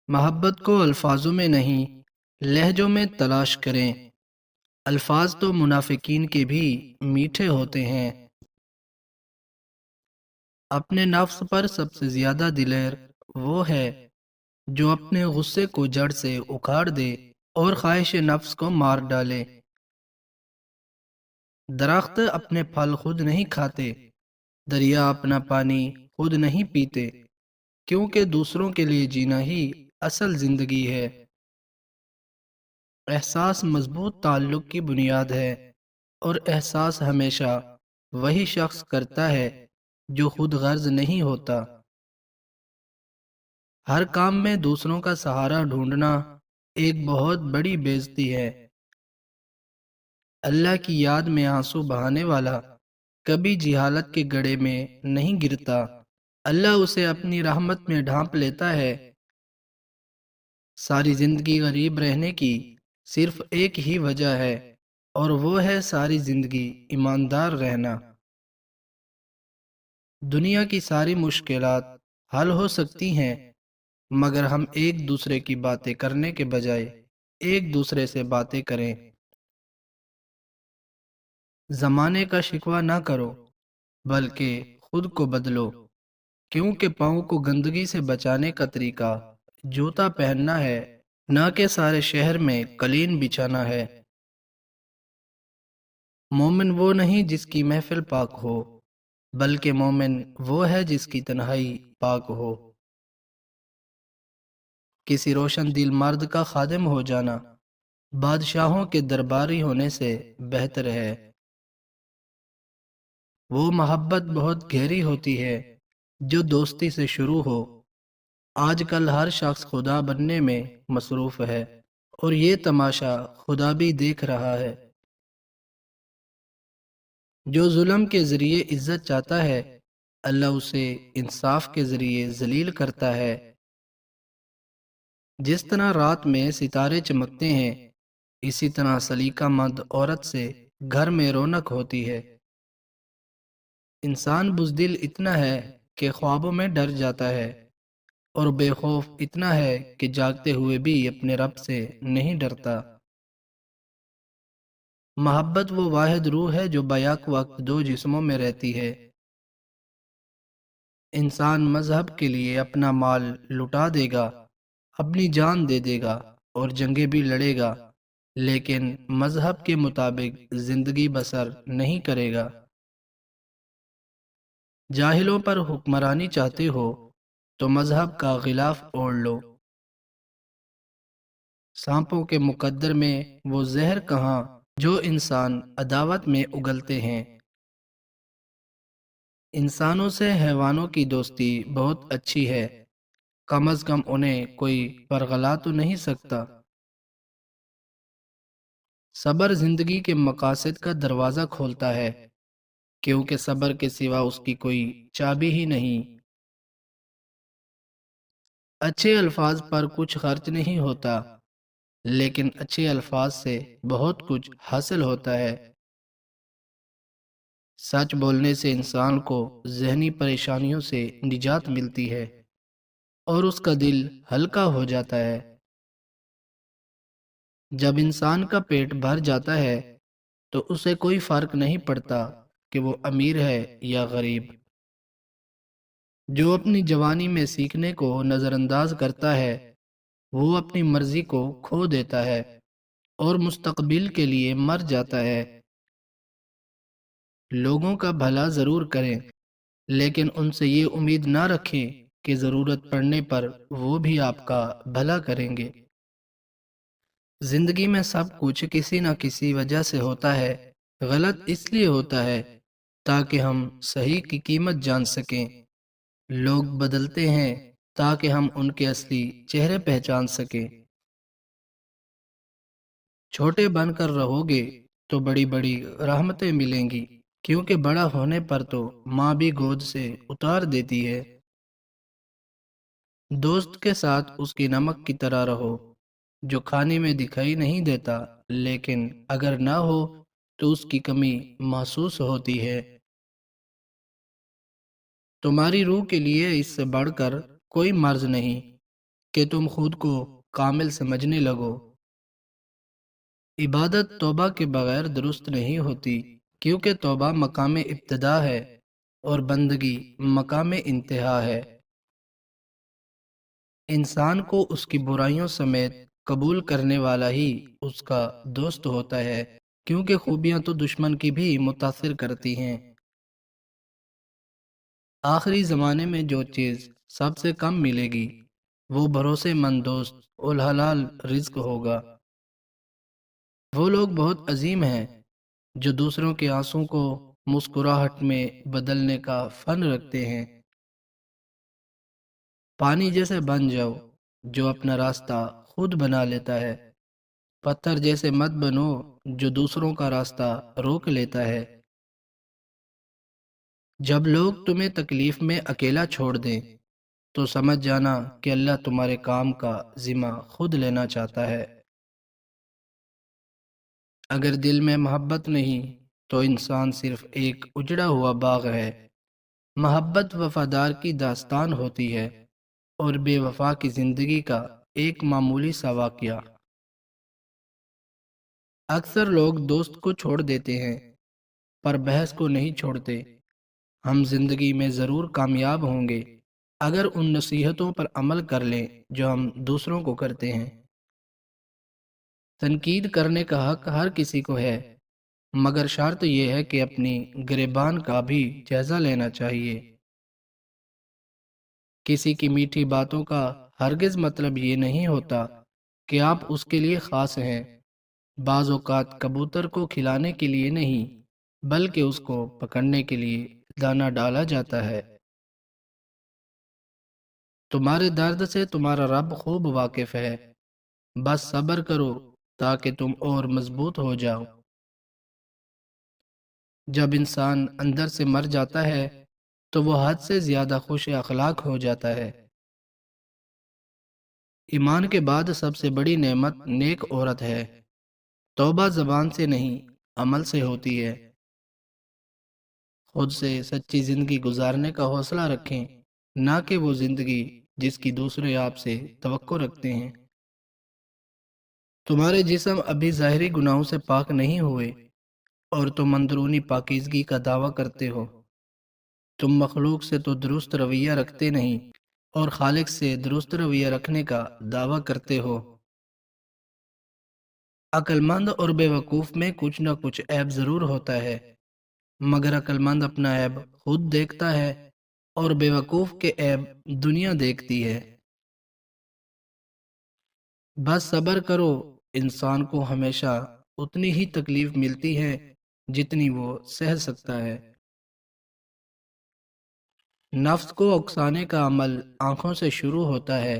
محبت کو الفاظوں میں نہیں، لہجوں میں تلاش کریں۔ الفاظ تو منافقین کے بھی میٹھے ہوتے ہیں۔ اپنے نفس پر سب سے زیادہ دلیر وہ ہے جو اپنے غصے کو جڑ سے اکھاڑ دے اور خواہش نفس کو مار ڈالے۔ درخت اپنے پھل خود نہیں کھاتے، دریا اپنا پانی خود نہیں پیتے، کیونکہ دوسروں کے لیے جینا ہی اصل زندگی ہے۔ احساس مضبوط تعلق کی بنیاد ہے، اور احساس ہمیشہ وہی شخص کرتا ہے جو خود غرض نہیں ہوتا۔ ہر کام میں دوسروں کا سہارا ڈھونڈنا ایک بہت بڑی بے عزتی ہے۔ اللہ کی یاد میں آنسو بہانے والا کبھی جہالت کے گڑھے میں نہیں گرتا، اللہ اسے اپنی رحمت میں ڈھانپ لیتا ہے۔ ساری زندگی غریب رہنے کی صرف ایک ہی وجہ ہے، اور وہ ہے ساری زندگی ایماندار رہنا۔ دنیا کی ساری مشکلات حل ہو سکتی ہیں، مگر ہم ایک دوسرے کی باتیں کرنے کے بجائے ایک دوسرے سے باتیں کریں۔ زمانے کا شکوہ نہ کرو، بلکہ خود کو بدلو، کیونکہ پاؤں کو گندگی سے بچانے کا طریقہ جوتا پہننا ہے، نہ کہ سارے شہر میں قلین بچھانا ہے۔ مومن وہ نہیں جس کی محفل پاک ہو، بلکہ مومن وہ ہے جس کی تنہائی پاک ہو۔ کسی روشن دل مرد کا خادم ہو جانا بادشاہوں کے درباری ہونے سے بہتر ہے۔ وہ محبت بہت گہری ہوتی ہے جو دوستی سے شروع ہو۔ آج کل ہر شخص خدا بننے میں مصروف ہے، اور یہ تماشا خدا بھی دیکھ رہا ہے۔ جو ظلم کے ذریعے عزت چاہتا ہے، اللہ اسے انصاف کے ذریعے ذلیل کرتا ہے۔ جس طرح رات میں ستارے چمکتے ہیں، اسی طرح سلیقہ مند عورت سے گھر میں رونق ہوتی ہے۔ انسان بزدل اتنا ہے کہ خوابوں میں ڈر جاتا ہے، اور بے خوف اتنا ہے کہ جاگتے ہوئے بھی اپنے رب سے نہیں ڈرتا۔ محبت وہ واحد روح ہے جو بیک وقت دو جسموں میں رہتی ہے۔ انسان مذہب کے لیے اپنا مال لٹا دے گا، اپنی جان دے دے گا، اور جنگیں بھی لڑے گا، لیکن مذہب کے مطابق زندگی بسر نہیں کرے گا۔ جاہلوں پر حکمرانی چاہتے ہو تو مذہب کا غلاف اوڑھ لو۔ سانپوں کے مقدر میں وہ زہر کہاں جو انسان عداوت میں اگلتے ہیں۔ انسانوں سے حیوانوں کی دوستی بہت اچھی ہے، کم از کم انہیں کوئی پرغلا تو نہیں سکتا۔ صبر زندگی کے مقاصد کا دروازہ کھولتا ہے، کیونکہ صبر کے سوا اس کی کوئی چابی ہی نہیں۔ اچھے الفاظ پر کچھ خرچ نہیں ہوتا، لیکن اچھے الفاظ سے بہت کچھ حاصل ہوتا ہے۔ سچ بولنے سے انسان کو ذہنی پریشانیوں سے نجات ملتی ہے، اور اس کا دل ہلکا ہو جاتا ہے۔ جب انسان کا پیٹ بھر جاتا ہے تو اسے کوئی فرق نہیں پڑتا کہ وہ امیر ہے یا غریب۔ جو اپنی جوانی میں سیکھنے کو نظر انداز کرتا ہے، وہ اپنی مرضی کو کھو دیتا ہے اور مستقبل کے لیے مر جاتا ہے۔ لوگوں کا بھلا ضرور کریں، لیکن ان سے یہ امید نہ رکھیں کہ ضرورت پڑنے پر وہ بھی آپ کا بھلا کریں گے۔ زندگی میں سب کچھ کسی نہ کسی وجہ سے ہوتا ہے۔ غلط اس لیے ہوتا ہے تاکہ ہم صحیح کی قیمت جان سکیں۔ لوگ بدلتے ہیں تاکہ ہم ان کے اصلی چہرے پہچان سکیں۔ چھوٹے بن کر رہو گے تو بڑی بڑی رحمتیں ملیں گی، کیونکہ بڑا ہونے پر تو ماں بھی گود سے اتار دیتی ہے۔ دوست کے ساتھ اس کی نمک کی طرح رہو، جو کھانے میں دکھائی نہیں دیتا، لیکن اگر نہ ہو تو اس کی کمی محسوس ہوتی ہے۔ تمہاری روح کے لیے اس سے بڑھ کر کوئی مرض نہیں کہ تم خود کو کامل سمجھنے لگو۔ عبادت توبہ کے بغیر درست نہیں ہوتی، کیونکہ توبہ مقام ابتدا ہے اور بندگی مقام انتہا ہے۔ انسان کو اس کی برائیوں سمیت قبول کرنے والا ہی اس کا دوست ہوتا ہے، کیونکہ خوبیاں تو دشمن کی بھی متاثر کرتی ہیں۔ آخری زمانے میں جو چیز سب سے کم ملے گی وہ بھروسے مند دوست الحلال رزق ہوگا۔ وہ لوگ بہت عظیم ہیں جو دوسروں کے آنسوں کو مسکراہٹ میں بدلنے کا فن رکھتے ہیں۔ پانی جیسے بن جاؤ جو اپنا راستہ خود بنا لیتا ہے، پتھر جیسے مت بنو جو دوسروں کا راستہ روک لیتا ہے۔ جب لوگ تمہیں تکلیف میں اکیلا چھوڑ دیں تو سمجھ جانا کہ اللہ تمہارے کام کا ذمہ خود لینا چاہتا ہے۔ اگر دل میں محبت نہیں تو انسان صرف ایک اجڑا ہوا باغ ہے۔ محبت وفادار کی داستان ہوتی ہے اور بے وفا کی زندگی کا ایک معمولی سا واقعہ۔ اکثر لوگ دوست کو چھوڑ دیتے ہیں پر بحث کو نہیں چھوڑتے۔ ہم زندگی میں ضرور کامیاب ہوں گے اگر ان نصیحتوں پر عمل کر لیں جو ہم دوسروں کو کرتے ہیں۔ تنقید کرنے کا حق ہر کسی کو ہے، مگر شرط یہ ہے کہ اپنی گریبان کا بھی جائزہ لینا چاہیے۔ کسی کی میٹھی باتوں کا ہرگز مطلب یہ نہیں ہوتا کہ آپ اس کے لیے خاص ہیں۔ بعض اوقات کبوتر کو کھلانے کے لیے نہیں بلکہ اس کو پکڑنے کے لیے دانہ ڈالا جاتا ہے۔ تمہارے درد سے تمہارا رب خوب واقف ہے، بس صبر کرو تاکہ تم اور مضبوط ہو جاؤ۔ جب انسان اندر سے مر جاتا ہے تو وہ حد سے زیادہ خوش اخلاق ہو جاتا ہے۔ ایمان کے بعد سب سے بڑی نعمت نیک عورت ہے۔ توبہ زبان سے نہیں عمل سے ہوتی ہے۔ خود سے سچی زندگی گزارنے کا حوصلہ رکھیں، نہ کہ وہ زندگی جس کی دوسرے آپ سے توقع رکھتے ہیں۔ تمہارے جسم ابھی ظاہری گناہوں سے پاک نہیں ہوئے اور تم اندرونی پاکیزگی کا دعویٰ کرتے ہو۔ تم مخلوق سے تو درست رویہ رکھتے نہیں اور خالق سے درست رویہ رکھنے کا دعویٰ کرتے ہو۔ عقل مند اور بے وقوف میں کچھ نہ کچھ عیب ضرور ہوتا ہے، مگر عقل مند اپنا عیب خود دیکھتا ہے اور بے وقوف کے عیب دنیا دیکھتی ہے۔ بس صبر کرو، انسان کو ہمیشہ اتنی ہی تکلیف ملتی ہے جتنی وہ سہ سکتا ہے۔ نفس کو اکسانے کا عمل آنکھوں سے شروع ہوتا ہے۔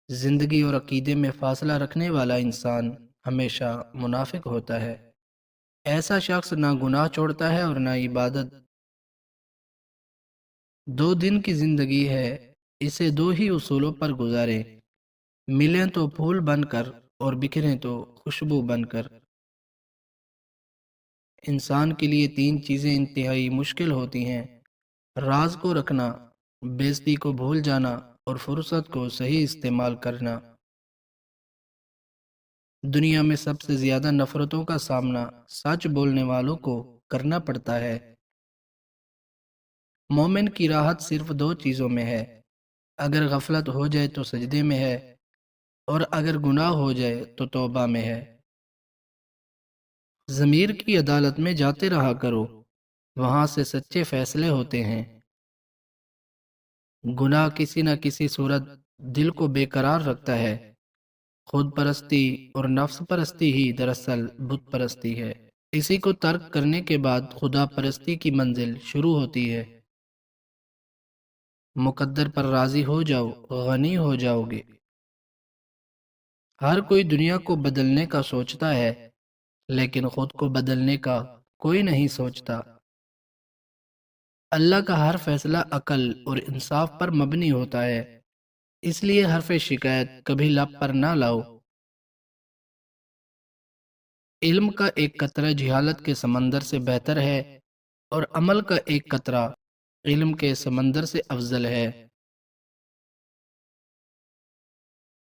زندگی اور عقیدے میں فاصلہ رکھنے والا انسان ہمیشہ منافق ہوتا ہے۔ ایسا شخص نہ گناہ چھوڑتا ہے اور نہ عبادت۔ 2 دن کی زندگی ہے، اسے 2 ہی اصولوں پر گزاریں، ملیں تو پھول بن کر اور بکھریں تو خوشبو بن کر۔ انسان کے لیے 3 چیزیں انتہائی مشکل ہوتی ہیں: راز کو رکھنا، بے عزتی کو بھول جانا اور فرصت کو صحیح استعمال کرنا۔ دنیا میں سب سے زیادہ نفرتوں کا سامنا سچ بولنے والوں کو کرنا پڑتا ہے۔ مومن کی راحت صرف 2 چیزوں میں ہے: اگر غفلت ہو جائے تو سجدے میں ہے، اور اگر گناہ ہو جائے تو توبہ میں ہے۔ ضمیر کی عدالت میں جاتے رہا کرو، وہاں سے سچے فیصلے ہوتے ہیں۔ گناہ کسی نہ کسی صورت دل کو بے قرار رکھتا ہے۔ خود پرستی اور نفس پرستی ہی دراصل بت پرستی ہے۔ اسی کو ترک کرنے کے بعد خدا پرستی کی منزل شروع ہوتی ہے۔ مقدر پر راضی ہو جاؤ، غنی ہو جاؤ گے۔ ہر کوئی دنیا کو بدلنے کا سوچتا ہے، لیکن خود کو بدلنے کا کوئی نہیں سوچتا۔ اللہ کا ہر فیصلہ عقل اور انصاف پر مبنی ہوتا ہے، اس لیے حرف شکایت کبھی لب پر نہ لاؤ۔ علم کا ایک قطرہ جہالت کے سمندر سے بہتر ہے اور عمل کا ایک قطرہ علم کے سمندر سے افضل ہے۔